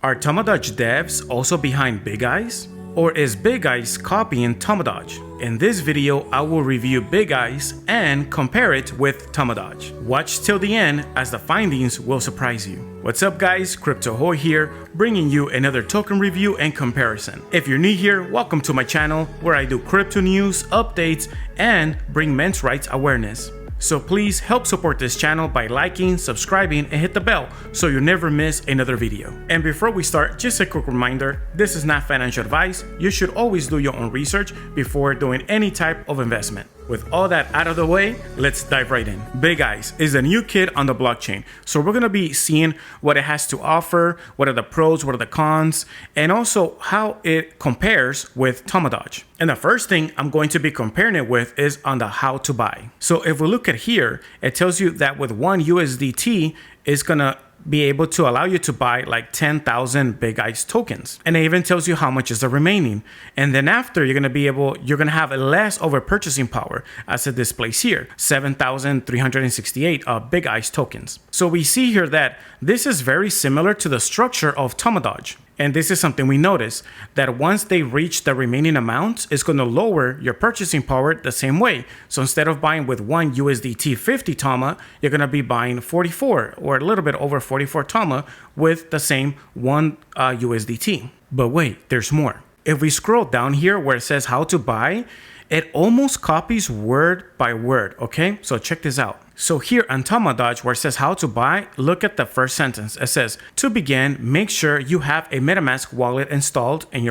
Are Tamadoge devs also behind Big Eyes? Or is Big Eyes copying Tamadoge? In this video, I will review Big Eyes and compare it with Tamadoge. Watch till the end as the findings will surprise you. What's up guys, Ahoy here, bringing you another token review and comparison. If you're new here, welcome to my channel where I do crypto news, updates, and bring men's rights awareness. So please help support this channel by liking, subscribing, and hit the bell so you never miss another video. And before we start, just a quick reminder, this is not financial advice. You should always do your own research before doing any type of investment. With all that out of the way, let's dive right in. Big Eyes is a new kid on the blockchain. So we're gonna be seeing what it has to offer, what are the pros, what are the cons, and also how it compares with Tamadoge. And the first thing I'm going to be comparing it with is on the how to buy. So if we look at here, it tells you that with one USDT, it's gonna be able to allow you to buy like 10,000 Big Eyes tokens. And it even tells you how much is the remaining. And then after, you're gonna have less over purchasing power as it displays here, 7,368 Big Eyes tokens. So we see here that this is very similar to the structure of Tamadoge. And this is something we notice, that once they reach the remaining amounts, it's going to lower your purchasing power the same way. So instead of buying with one USDT 50 TAMA, you're going to be buying 44 or a little bit over 44 TAMA with the same one USDT. But wait, there's more. If we scroll down here where it says how to buy, it almost copies word by word, okay? So check this out. So here on Tamadoge where it says how to buy, look at the first sentence. It says, to begin, make sure you have a MetaMask wallet installed on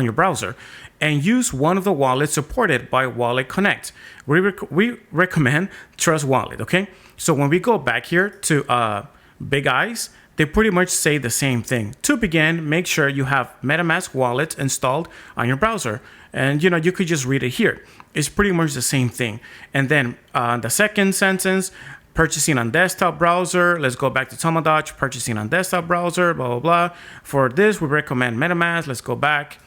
your browser and use one of the wallets supported by Wallet Connect. We recommend Trust Wallet, okay? So when we go back here to Big Eyes, they pretty much say the same thing. To begin, make sure you have MetaMask wallet installed on your browser. And you could just read it here. It's pretty much the same thing. And then the second sentence, purchasing on desktop browser. Let's go back to Tamadoge, purchasing on desktop browser, blah, blah, blah. For this, we recommend MetaMask. Let's go back.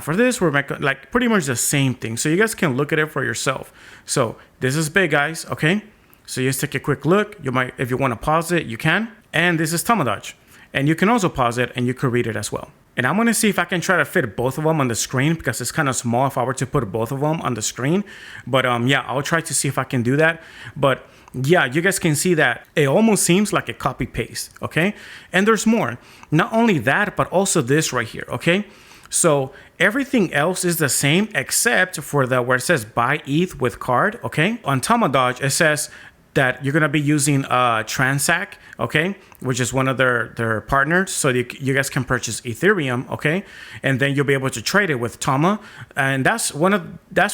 For this, we're like pretty much the same thing. So you guys can look at it for yourself. So this is Big Eyes, okay? So just take a quick look. You might, if you want to pause it, you can. And this is Tamadoge. And you can also pause it and you can read it as well. And I'm going to see if I can try to fit both of them on the screen because it's kind of small if I were to put both of them on the screen. But yeah, I'll try to see if I can do that. But yeah, you guys can see that it almost seems like a copy paste, okay? And there's more. Not only that, but also this right here, okay? So everything else is the same except for the where it says buy ETH with card, okay? On Tamadoge, it says that you're going to be using Transact, okay, which is one of their partners, so you guys can purchase Ethereum, okay, and then you'll be able to trade it with TAMA, and that's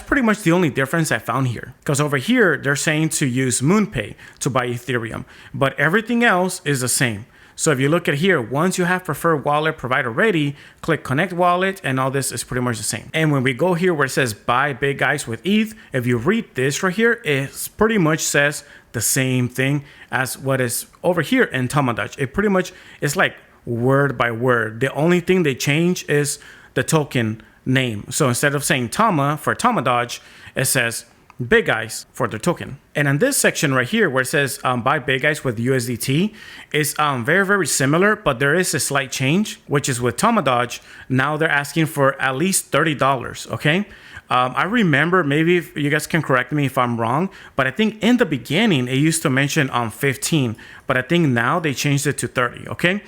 pretty much the only difference I found here, because over here they're saying to use MoonPay to buy Ethereum, but everything else is the same. So if you look at here, once you have preferred wallet provider ready, click connect wallet and all this is pretty much the same. And when we go here where it says buy Big Eyes with ETH, if you read this right here, it pretty much says the same thing as what is over here in Tamadoge. It pretty much is like word by word. The only thing they change is the token name. So instead of saying TAMA for Tamadoge, it says Big Eyes for the token. And in this section right here where it says buy Big Eyes with USDT is very, very similar, but there is a slight change, which is with Tamadoge. Now they're asking for at least $30, okay? I remember, maybe if you guys can correct me if I'm wrong, but I think in the beginning it used to mention 15, but I think now they changed it to 30, okay?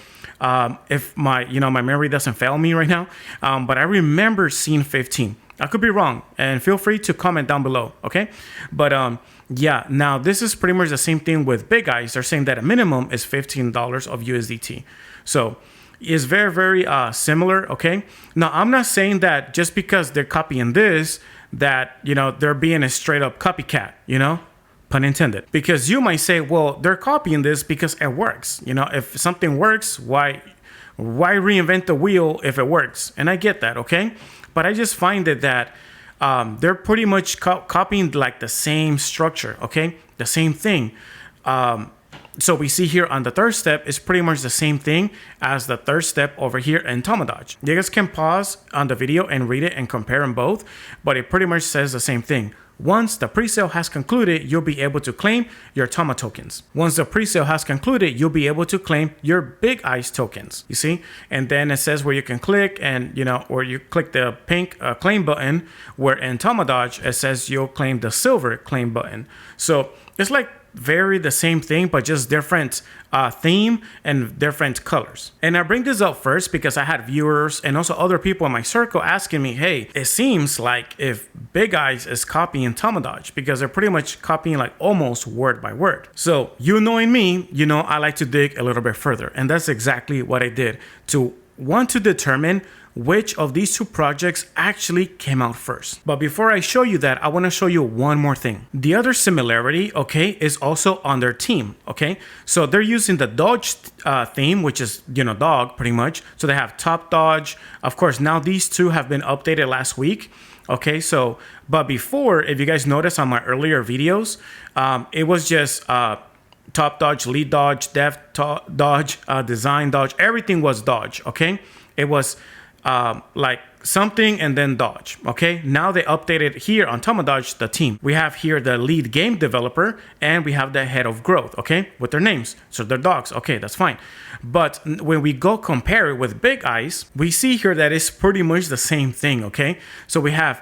If my memory doesn't fail me right now, but I remember seeing 15. I could be wrong, and feel free to comment down below, okay? But yeah, now this is pretty much the same thing with Big Eyes. They're saying that a minimum is $15 of USDT. So it's very, very similar, okay? Now, I'm not saying that just because they're copying this, that, they're being a straight up copycat, pun intended. Because you might say, well, they're copying this because it works. If something works, why reinvent the wheel if it works? And I get that, okay? But I just find it that they're pretty much copying like the same structure, okay? The same thing. So we see here on the third step is pretty much the same thing as the third step over here in Tamadoge. You guys can pause on the video and read it and compare them both, but it pretty much says the same thing. Once the pre-sale has concluded, you'll be able to claim your TAMA tokens. Once the pre-sale has concluded, you'll be able to claim your Big Eyes tokens, you see? And then it says where you can click and, or you click the pink claim button, where in Tamadoge, it says you'll claim the silver claim button. So it's like very the same thing, but just different theme and different colors. And I bring this up first because I had viewers and also other people in my circle asking me, hey, it seems like if Big Eyes is copying Tamadoge, because they're pretty much copying like almost word by word. So knowing me, I like to dig a little bit further. And that's exactly what I did to want to determine which of these two projects actually came out first. But before I show you that, I want to show you one more thing. The other similarity, okay, is also on their team, okay? So they're using the Doge theme, which is, dog pretty much. So they have Top Doge. Of course, now these two have been updated last week. Okay, so, but before, if you guys notice on my earlier videos, it was just Top Doge, Lead Doge, Dev Doge, Design Doge, everything was Doge, okay? It was like something and then Doge, okay? Now they updated here on Tamadoge, the team. We have here the lead game developer and we have the head of growth, okay? With their names, so they're dogs, okay, that's fine. But when we go compare it with Big Eyes, we see here that it's pretty much the same thing, okay? So we have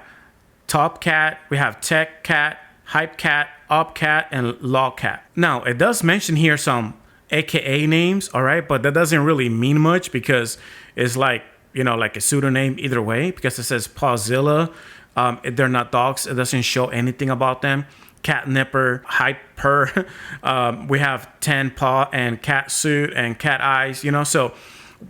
Top Cat, we have Tech Cat, Hype Cat, Op Cat, and Law Cat. Now, it does mention here some AKA names, all right? But that doesn't really mean much because it's like, like a pseudonym either way, because it says Pawzilla. They're not dogs. It doesn't show anything about them. Cat Nipper, Hyper. We have Ten Paw and Cat Suit and Cat Eyes, So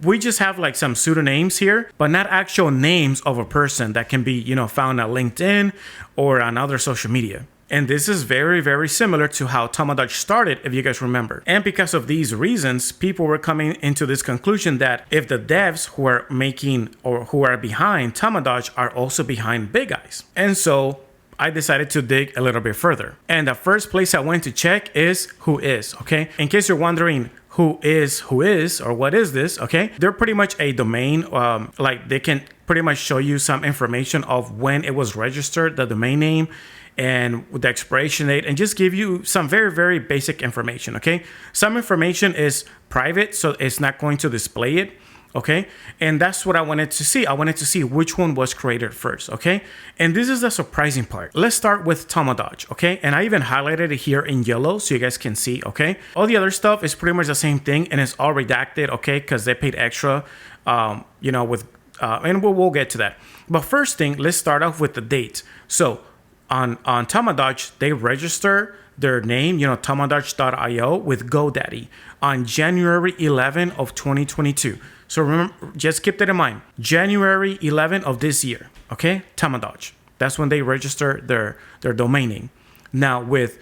we just have like some pseudonyms here, but not actual names of a person that can be, found on LinkedIn or on other social media. And this is very, very similar to how Tamadoge started, if you guys remember. And because of these reasons, people were coming into this conclusion that if the devs who are making or who are behind Tamadoge are also behind Big Eyes. And so I decided to dig a little bit further. And the first place I went to check is who is, okay? In case you're wondering who is, or what is this, okay? They're pretty much a domain, like they can pretty much show you some information of when it was registered, the domain name, and with the expiration date, and just give you some very, very basic information, okay? Some information is private, so it's not going to display it, okay? And that's what I wanted to see. I wanted to see which one was created first, okay? And this is the surprising part. Let's start with Tamadoge, okay? And I even highlighted it here in yellow so you guys can see, okay? All the other stuff is pretty much the same thing, and it's all redacted, okay? Because they paid extra, and we'll get to that. But first thing, let's start off with the date. So on Tamadoge, they register their name, Tamadoge.io with GoDaddy on January 11 of 2022. So remember, just keep that in mind. January 11 of this year, okay? Tamadoge. That's when they register their domain name. Now with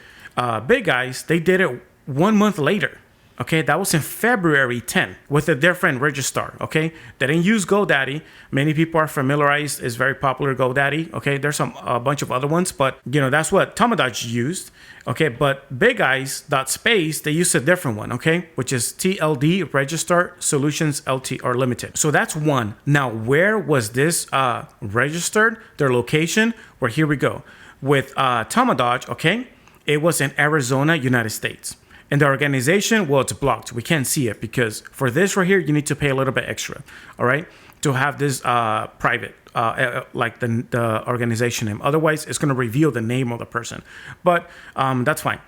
Big Eyes, they did it 1 month later. Okay, that was in February 10 with a different registrar, okay? They didn't use GoDaddy. Many people are familiarized. It's very popular, GoDaddy, okay? There's a bunch of other ones, but, that's what Tamadoge used, okay? But Big Eyes.space, they used a different one, okay? Which is TLD, Register Solutions LT or Limited. So that's one. Now, where was this registered? Their location? Well, here we go. With Tamadoge, okay? It was in Arizona, United States. And the organization, well, it's blocked. We can't see it because for this right here, you need to pay a little bit extra, all right, to have this private, like the organization name. Otherwise, it's going to reveal the name of the person. But that's fine.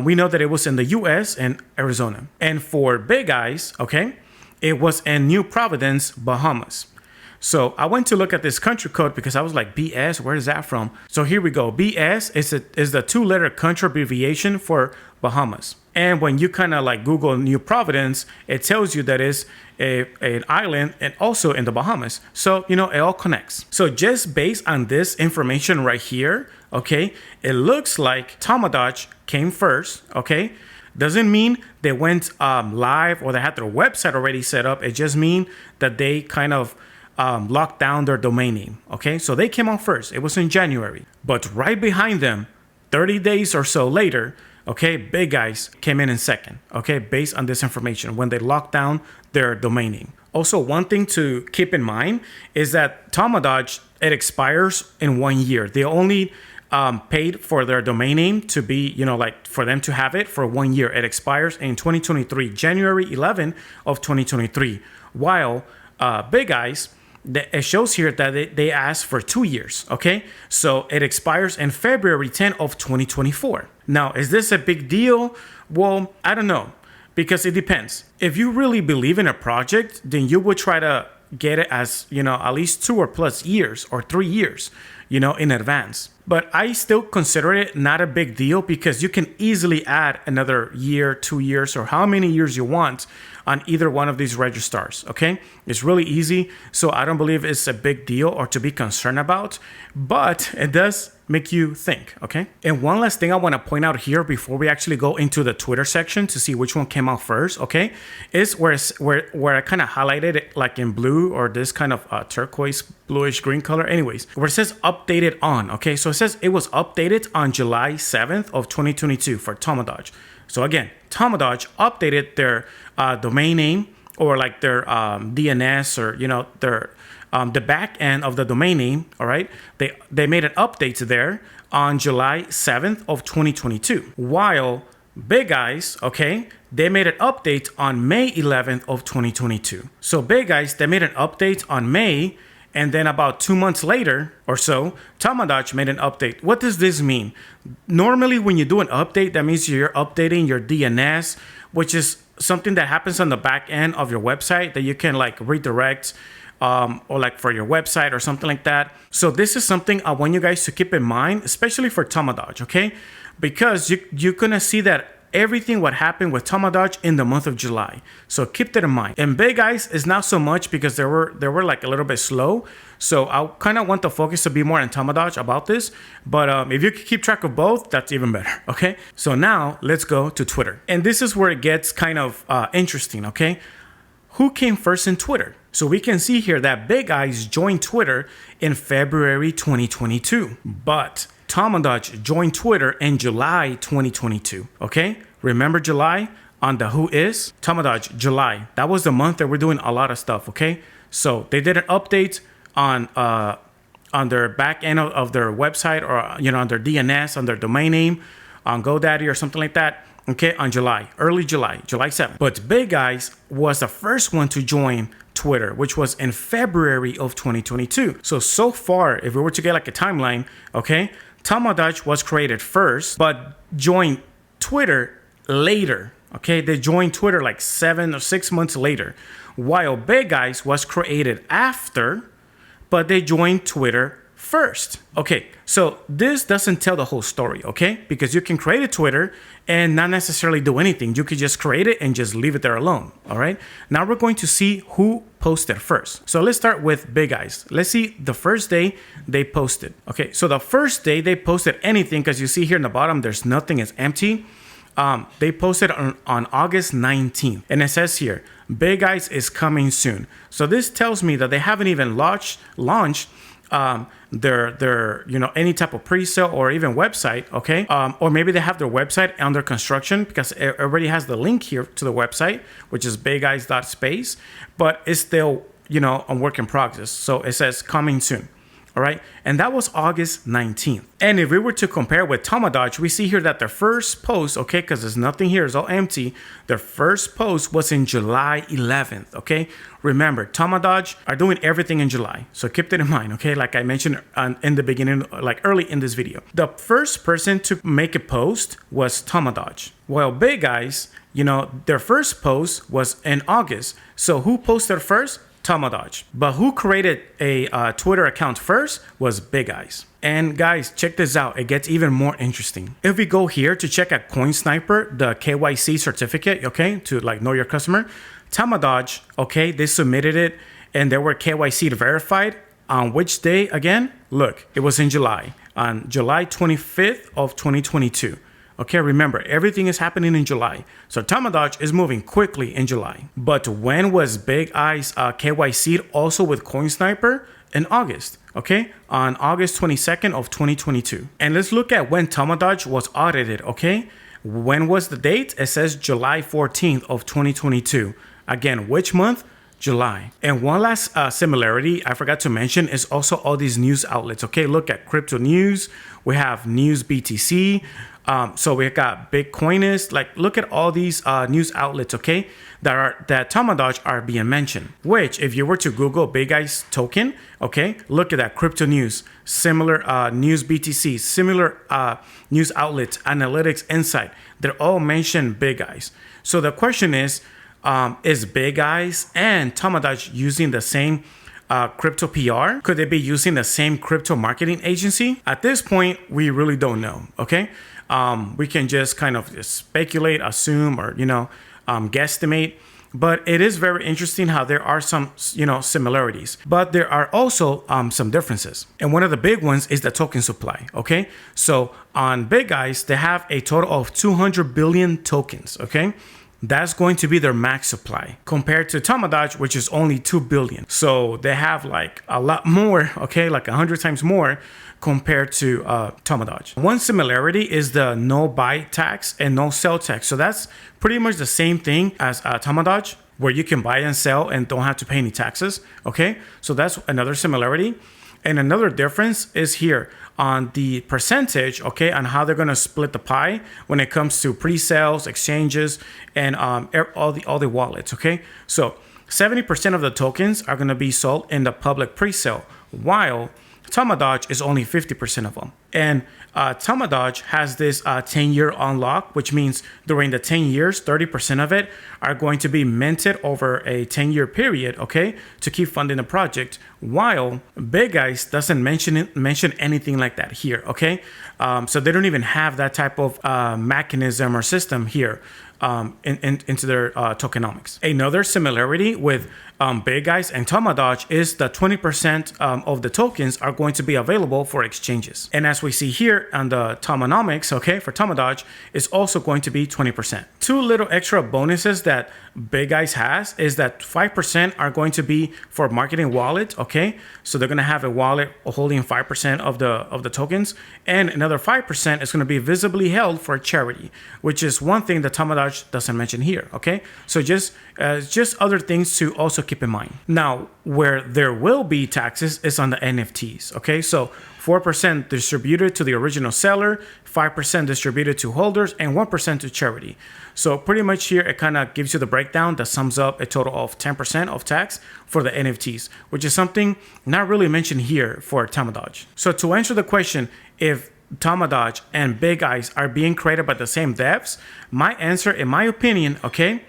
We know that it was in the U.S. and Arizona. And for Big Eyes, okay, it was in New Providence, Bahamas. So I went to look at this country code because I was like, BS, where is that from? So here we go. BS is the two-letter country abbreviation for Bahamas. And when you kind of like Google New Providence, it tells you that it's an island and also in the Bahamas. So, it all connects. So just based on this information right here, okay, it looks like Tamadoge came first, okay? Doesn't mean they went live or they had their website already set up. It just means that they kind of locked down their domain name, okay? So they came out first. It was in January. But right behind them, 30 days or so later, okay, Big Eyes came in second, okay, based on this information when they locked down their domain name. Also, one thing to keep in mind is that Tamadoge, it expires in 1 year. They only paid for their domain name to be, like for them to have it for 1 year. It expires in 2023, January 11 of 2023. While Big Eyes, it shows here that they asked for 2 years, okay? So it expires in February 10 of 2024. Now, is this a big deal? Well, I don't know, because it depends. If you really believe in a project, then you would try to get it as, at least 2 or plus years or 3 years, in advance. But I still consider it not a big deal because you can easily add another year, 2 years, or how many years you want on either one of these registrars, okay? It's really easy, so I don't believe it's a big deal or to be concerned about, but it does make you think, okay? And one last thing I want to point out here before we actually go into the Twitter section to see which one came out first, okay, is where I kind of highlighted it like in blue or this kind of turquoise bluish green color, anyways, where it says updated on, okay? So it says it was updated on July 7th of 2022 for Tamadoge. So again, Tamadoge updated their domain name or like their DNS or, their the back end of the domain name, all right? They made an update there on July 7th of 2022. While Big Eyes, okay, they made an update on May 11th of 2022. So Big Eyes, they made an update on May, and then about 2 months later or so, Tamadoge made an update. What does this mean? Normally, when you do an update, that means you're updating your DNS, which is something that happens on the back end of your website that you can like redirect or like for your website or something like that. So this is something I want you guys to keep in mind, especially for Tamadoge, okay? Because you're gonna see that everything what happened with Tamadoge in the month of July. So keep that in mind. And Big Eyes is not so much because they were like a little bit slow. So I kind of want the focus to be more on Tamadoge about this. But if you can keep track of both, that's even better, okay? So now let's go to Twitter. And this is where it gets kind of interesting, okay? Who came first in Twitter? So we can see here that Big Eyes joined Twitter in February 2022. But Tamadoge joined Twitter in July 2022, okay? Remember July on the Who Is? Tamadoge, July. That was the month that we're doing a lot of stuff, okay? So they did an update on their back end of their website or, on their DNS, on their domain name, on GoDaddy or something like that, okay, on early July 7th. But Big Eyes was the first one to join Twitter, which was in February of 2022. So far, if we were to get like a timeline, okay, Tamadoge was created first, but joined Twitter later. Okay, they joined Twitter like 7 or 6 months later, while Big Eyes was created after, but they joined Twitter first. Okay, so this doesn't tell the whole story, okay? Because you can create a Twitter and not necessarily do anything. You could just create it and just leave it there alone, all right? Now we're going to see who posted first. So let's start with Big Eyes. Let's see the first day they posted. Okay, so the first day they posted anything, because you see here in the bottom, there's nothing, it's empty. They posted on August 19th, and it says here, Big Eyes is coming soon. So this tells me that they haven't even launched their any type of pre-sale or even website, okay? Or maybe they have their website under construction because it already has the link here to the website, which is bigeyes.space, but it's still, on work in progress. So it says coming soon. All right, and that was August 19th. And if we were to compare with Tamadoge, we see here that their first post, okay, because there's nothing here, it's all empty. Their first post was in July 11th, okay? Remember, Tamadoge are doing everything in July, so keep that in mind, okay? Like I mentioned in the beginning, like early in this video. The first person to make a post was Tamadoge. While Big Eyes, their first post was in August. So who posted first? Tamadoge. But who created a Twitter account first was Big Eyes. And guys, check this out. It gets even more interesting. If we go here to check at CoinSniper, the KYC certificate, okay, to like know your customer, Tamadoge, okay, they submitted it and they were KYC verified. On which day again? Look, it was in July, on July 25th of 2022. Okay, remember, everything is happening in July. So Tamadoge is moving quickly in July. But when was Big Eyes KYC'd also with CoinSniper? In August, okay? On August 22nd of 2022. And let's look at when Tamadoge was audited, okay? When was the date? It says July 14th of 2022. Again, which month? July. And one last similarity I forgot to mention is also all these news outlets. Okay, look at crypto news. We have News BTC. So we got Bitcoinist. Like, look at all these news outlets, okay, that Tamadoge are being mentioned. Which, if you were to Google Big Eyes token, okay, look at that crypto news, similar News BTC, similar news outlets, Analytics, Insight. They're all mentioned Big Eyes. So the question is Big Eyes and Tamadoge using the same crypto PR? Could they be using the same crypto marketing agency? At this point, we really don't know, okay? We can just kind of speculate, assume, or, guesstimate. But it is very interesting how there are some, similarities. But there are also some differences. And one of the big ones is the token supply, okay? So on Big Eyes, they have a total of 200 billion tokens, okay? That's going to be their max supply compared to Tamadoge, which is only 2 billion. So they have like a lot more, okay, like 100 times more compared to Tamadoge. One similarity is the no buy tax and no sell tax. So that's pretty much the same thing as Tamadoge, where you can buy and sell and don't have to pay any taxes, okay? So that's another similarity. And another difference is here on the percentage, okay, on how they're going to split the pie when it comes to pre-sales, exchanges, and all the wallets, okay? So 70% of the tokens are going to be sold in the public pre-sale, while Tamadoge is only 50% of them. And Tamadoge has this 10-year unlock, which means during the 10 years, 30% of it are going to be minted over a 10-year period, okay, to keep funding the project, while Big Eyes doesn't mention anything like that here, okay? So they don't even have that type of mechanism or system here into their tokenomics. Another similarity with Big Eyes and Tamadoge is that 20% of the tokens are going to be available for exchanges. And as we see here on the Tokenomics, okay, for Tamadoge, is also going to be 20%. Two little extra bonuses that Big Eyes has is that 5% are going to be for marketing wallet, okay? So they're going to have a wallet holding 5% of the tokens, and another 5% is going to be visibly held for charity, which is one thing that Tamadoge doesn't mention here, okay? So just other things to also keep in mind. Now, where there will be taxes is on the NFTs, okay? So 4% distributed to the original seller, 5% distributed to holders, and 1% to charity. So pretty much here, it kind of gives you the breakdown that sums up a total of 10% of tax for the NFTs, which is something not really mentioned here for Tamadoge. So to answer the question, if Tamadoge and Big Eyes are being created by the same devs, my answer, in my opinion, okay,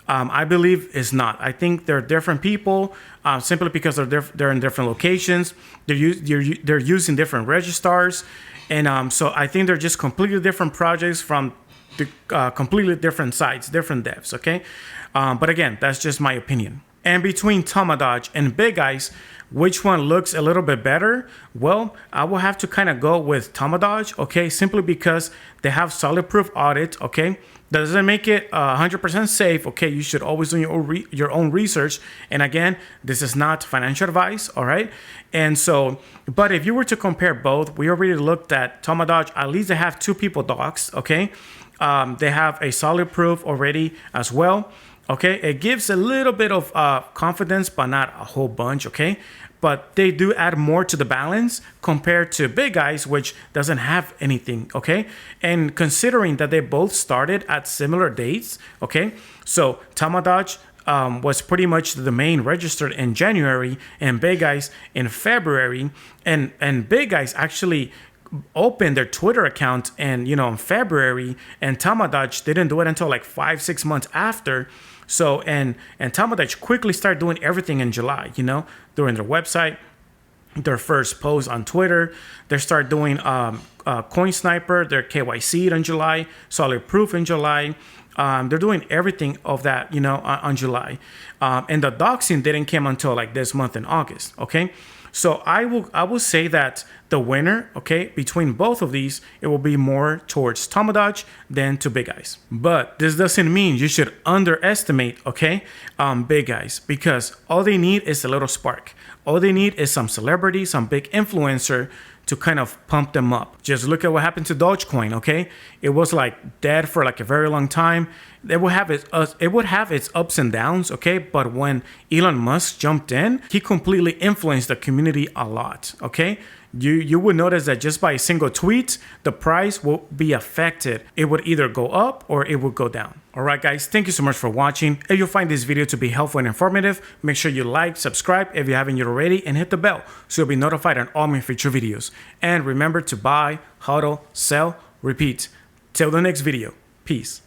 I believe is not. I think they're different people simply because they're in different locations. They're using different registrars. And so I think they're just completely different projects from the completely different sites, different devs, okay? But again, that's just my opinion. And between Tamadoge and Big Eyes, which one looks a little bit better? Well, I will have to kind of go with Tamadoge, okay? Simply because they have solid proof audit, okay? That doesn't make it 100% safe, okay? You should always do your own research. And again, this is not financial advice, all right? And so, but if you were to compare both, we already looked at Tamadoge. At least they have 2 people doxed, okay? They have a solid proof already as well. Okay, it gives a little bit of confidence, but not a whole bunch, okay? But they do add more to the balance compared to Big Eyes, which doesn't have anything, okay? And considering that they both started at similar dates, okay? So Tamadoge was pretty much the main registered in January and Big Eyes in February. And Big Eyes actually opened their Twitter account and in February, and Tamadoge didn't do it until like 5-6 months after. So and Tamadoge quickly started doing everything in July, during their website, their first post on Twitter. They start doing Coin Sniper, their KYC in July, Solid Proof in July. They're doing everything of that, on July. And the doxing didn't come until like this month in August, okay? So I will say that the winner, okay, between both of these, it will be more towards Tamadoge than to Big Eyes. But this doesn't mean you should underestimate, okay, Big Eyes, because all they need is a little spark. All they need is some celebrity, some big influencer to kind of pump them up. Just look at what happened to Dogecoin, okay? It was like dead for like a very long time. it would have its ups and downs, okay? But when Elon Musk jumped in, he completely influenced the community a lot, okay? You would notice that just by a single tweet, the price will be affected. It would either go up or it would go down. All right, guys, thank you so much for watching. If you find this video to be helpful and informative, make sure you like, subscribe if you haven't yet already, and hit the bell so you'll be notified on all my future videos. And remember to buy, hodl, sell, repeat. Till the next video. Peace.